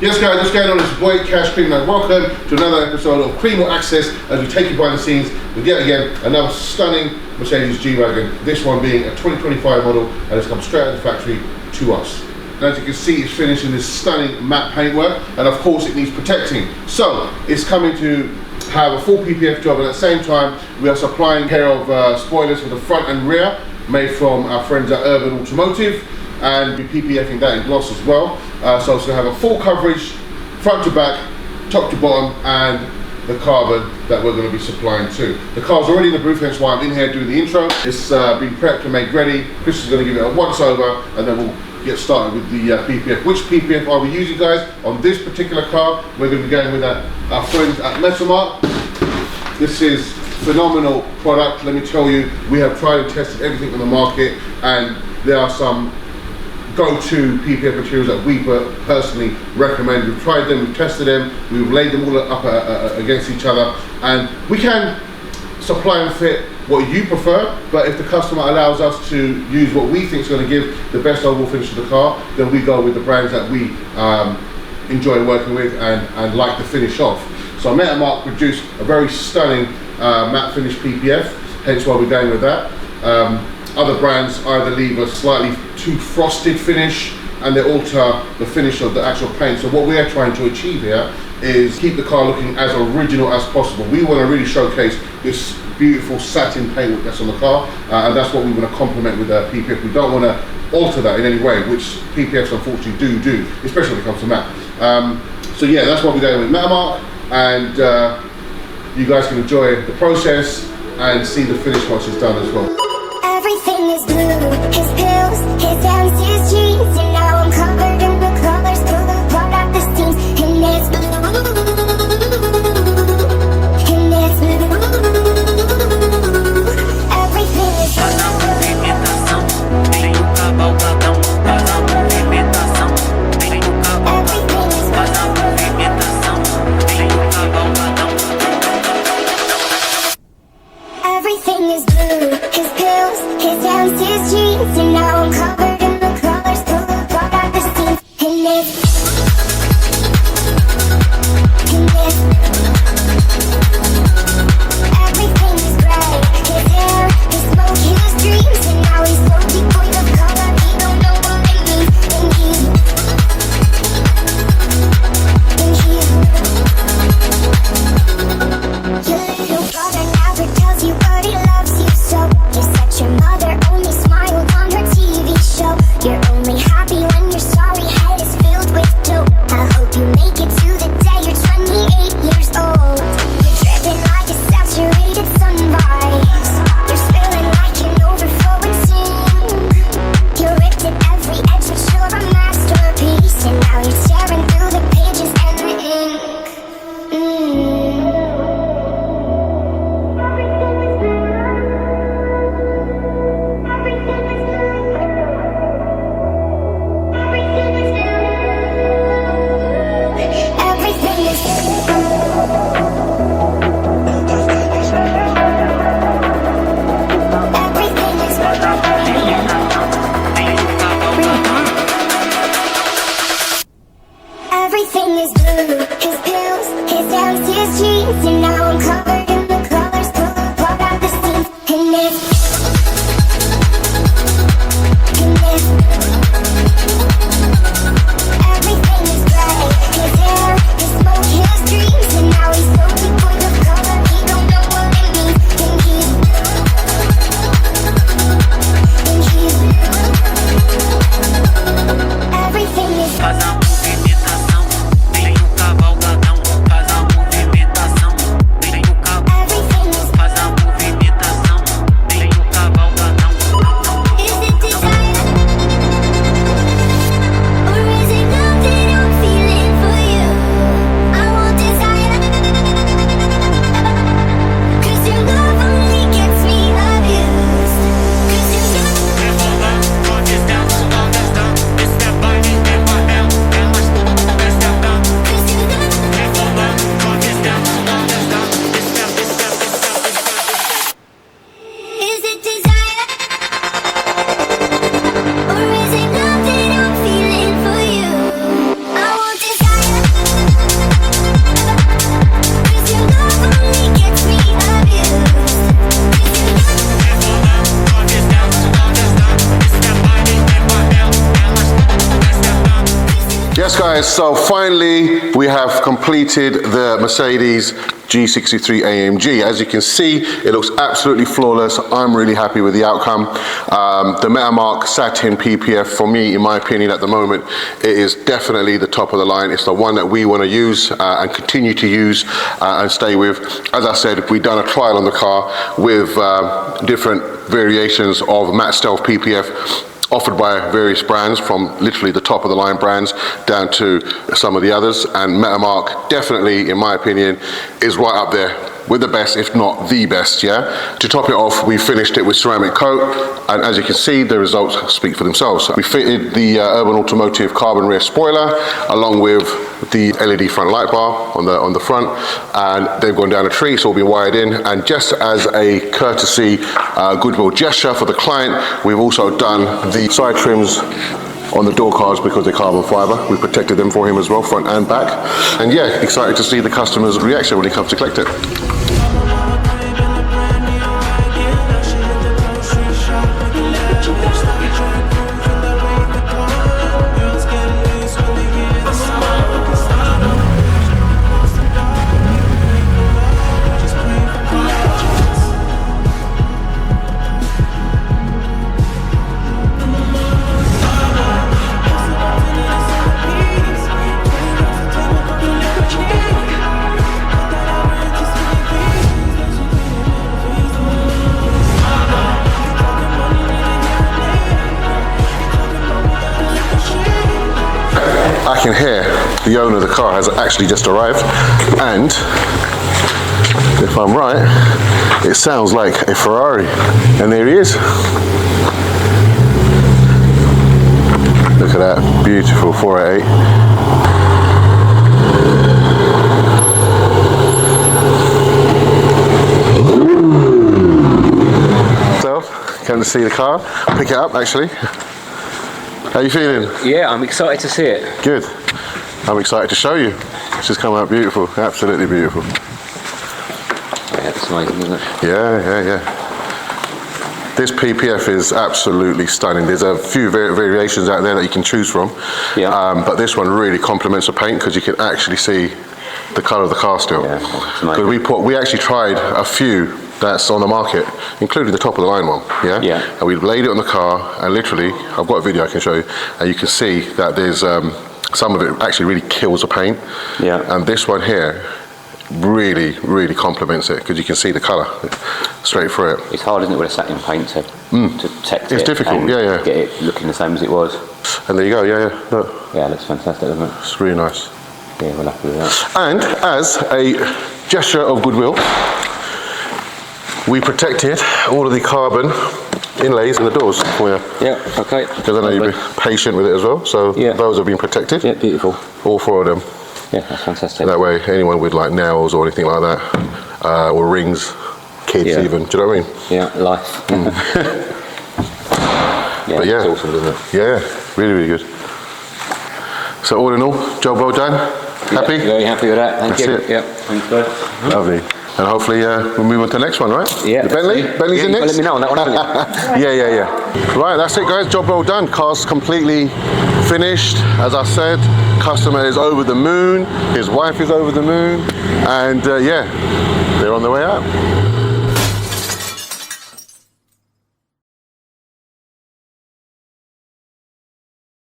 Yes guys, what's going on? It's your boy Cash Cream and welcome to another episode of Cream or Access as we take you behind the scenes with yet again another stunning Mercedes G-Wagon. This one being a 2025 model and it's come straight out of the factory to us. And as you can see, it's finished in this stunning matte paintwork and of course it needs protecting. So it's coming to have a full PPF job and at the same time we are supplying a pair of spoilers for the front and rear made from our friends at Urban Automotive, and be PPFing that in gloss as well. So it's going to have a full coverage, front to back, top to bottom, and the carbon that we're going to be supplying to. The car's already in the booth, hence why I'm in here doing the intro. It's been prepped and made ready. Chris is going to give it a once over, and then we'll get started with the PPF. Which PPF are we using, guys? On this particular car, we're going to be going with our friends at Metamart. This is phenomenal product, let me tell you. We have tried and tested everything on the market, and there are some go-to PPF materials that we personally recommend. We've tried them, we've tested them, we've laid them all up against each other, and we can supply and fit what you prefer, but if the customer allows us to use what we think is going to give the best overall finish to the car, then we go with the brands that we enjoy working with and like the finish of. So Metamart produced a very stunning matte finish PPF, hence why we're going with that. Other brands either leave a slightly too frosted finish and they alter the finish of the actual paint. So what we are trying to achieve here is keep the car looking as original as possible. We want to really showcase this beautiful satin paint that's on the car, and that's what we want to complement with our PPF. We don't want to alter that in any way, which PPFs unfortunately do, especially when it comes to matte. So yeah, that's why we're going with Metamart, and you guys can enjoy the process and see the finish once it's done as well. Everything is blue, his pills, his M's, his jeans, and now I'm covered in the colors, pull the plug out the steams, and it's blue, and it's blue, everything is everything is blue, his pills, his M's, his jeans, and now I'm covered in the colors, pull the plug out the steams, and it's everything is gray, his hair, his smoke, his dreams, and now he's so devoid of color, he don't know what it means, and he's your little brother never tells you what he loves you so. You said your mother only smiled on her TV show. You're only happy when your sorry head is filled with dope. I hope you make it to the day you're 28 years old. You're dripping like a saturated sunrise. You're spilling like an overflowing sink. You're ripped at every edge but you're a masterpiece. And now you're staring through the pages and the ink. Everything is blue, his pills, his M's, his jeans, and now I'm covered in the colors, pull the plug out the steams, and it's everything is gray, his hair, his smoke, his dreams, and now he's so devoid of color, he don't know what it means, and he's everything is Vem o cavalgadão, faz a movimentação. Vem o guys, so finally we have completed the Mercedes G63 AMG. As you can see, it looks absolutely flawless. I'm really happy with the outcome. The Metamark Satin PPF, for me, in my opinion, at the moment, it is definitely the top of the line. It's the one that we want to use and continue to use and stay with. As I said, we've done a trial on the car with different variations of Matte Stealth PPF offered by various brands, from literally the top of the line brands down to some of the others, and Metamark definitely, in my opinion, is right up there with the best, if not the best, yeah? To top it off, we finished it with ceramic coat, and as you can see, the results speak for themselves. We fitted the Urban Automotive carbon rear spoiler, along with the LED front light bar on the front, and they've gone down a tree, so all been wired in. And just as a courtesy goodwill gesture for the client, we've also done the side trims on the door cards because they're carbon fiber. We protected them for him as well, front and back. And yeah, excited to see the customer's reaction when he comes to collect it. I can hear the owner of the car has actually just arrived, and if I'm right, it sounds like a Ferrari, and there he is. Look at that beautiful 488. So, come to see the car, pick it up actually. How you feeling? Yeah, I'm excited to see it. Good. I'm excited to show you. It's just come out beautiful, absolutely beautiful. Yeah, it's amazing, isn't it? Yeah. This PPF is absolutely stunning. There's a few variations out there that you can choose from. Yeah. But this one really complements the paint because you can actually see the colour of the car still. Yeah, Because we actually tried a few that's on the market, including the top of the line one, yeah? Yeah. And we laid it on the car, and literally, I've got a video I can show you, and you can see that there's some of it actually really kills the paint. Yeah. And this one here really complements it because you can see the colour straight through it. It's hard, isn't it, with a satin paint to protect it. It's difficult, and yeah. get it looking the same as it was. And there you go, yeah. Look, Yeah, it looks fantastic, doesn't it? it's really nice. Yeah, we're happy with that. And as a gesture of goodwill, we protected all of the carbon inlays in the doors for you. Yeah, okay. Because I know you've been patient with it as well, so Yeah. those have been protected. Yeah, beautiful. All four of them. Yeah, that's fantastic. That way, anyone with like nails or anything like that, or rings, kids Yeah. even, do you know what I mean? Yeah, life. But yeah. It's awesome, isn't it? Yeah, really good. So all in all, job well done. Happy? Yeah, very happy with that. Thank That's you. it. Yeah, thanks, guys. Lovely. And hopefully we'll move on to the next one, right? Yeah. The Bentley? Bentley's in Yeah, next? let me know on that one, haven't you? Yeah. Right, that's it guys, job well done. Car's completely finished. As I said, customer is over the moon, his wife is over the moon, and yeah, they're on their way out.